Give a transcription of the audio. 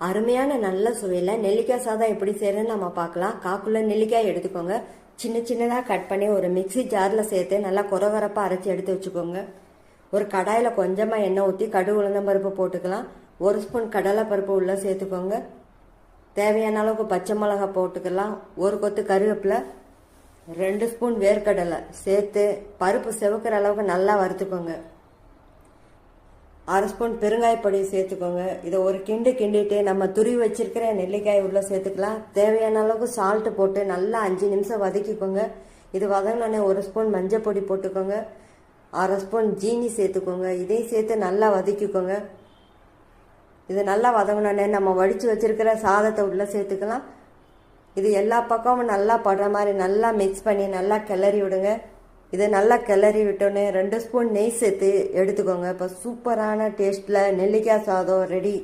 அருமையான நல்ல சுவையில் நெல்லிக்காய் சாதம் எப்படி செய்யறதுன்னு நம்ம பார்க்கலாம். காக்குள்ள நெல்லிக்காய் எடுத்துக்கோங்க. சின்ன சின்னதாக கட் பண்ணி ஒரு மிக்சி ஜாரில் சேர்த்து நல்லா கொரகொரப்பாக அரைச்சி எடுத்து வச்சுக்கோங்க. ஒரு கடாயில் கொஞ்சமாக எண்ணெய் ஊற்றி கடுகு உளுந்தம்பருப்பு போட்டுக்கலாம். 1 ஸ்பூன் கடலைப்பருப்பு உள்ளே சேர்த்துக்கோங்க. தேவையான அளவுக்கு பச்சை மிளகாய் போட்டுக்கலாம். 1 கொத்து கருவேப்பிலை, 2 ஸ்பூன் வேர்க்கடலை சேர்த்து பருப்பு செவக்கிற அளவுக்கு நல்லா வறுத்துக்கோங்க. 1/2 ஸ்பூன் பெருங்காயப்பொடி சேர்த்துக்கோங்க. இதை ஒரு கிண்டிட்டு நம்ம துருவி வச்சிருக்கிற நெல்லிக்காய் உள்ள சேர்த்துக்கலாம். தேவையான அளவுக்கு சால்ட்டு போட்டு நல்லா 5 நிமிஷம் வதக்கிக்கோங்க. இது வதங்கினோடனே 1 ஸ்பூன் மஞ்சள் பொடி போட்டுக்கோங்க. 1/2 ஸ்பூன் ஜீனி சேர்த்துக்கோங்க. இதையும் சேர்த்து நல்லா வதக்கிக்கோங்க. இது நல்லா வதங்கினோடனே நம்ம வடித்து வச்சிருக்கிற சாதத்தை உள்ள சேர்த்துக்கலாம். இது எல்லா பக்கமும் நல்லா படுற மாதிரி நல்லா மிக்ஸ் பண்ணி நல்லா கிளறி விடுங்க. இதை நல்லா கிளறி விட்டோன்னே 2 ஸ்பூன் நெய் சேர்த்து எடுத்துக்கோங்க. இப்போ சூப்பரான டேஸ்ட்டில் நெல்லிக்காய் சாதம் ரெடி.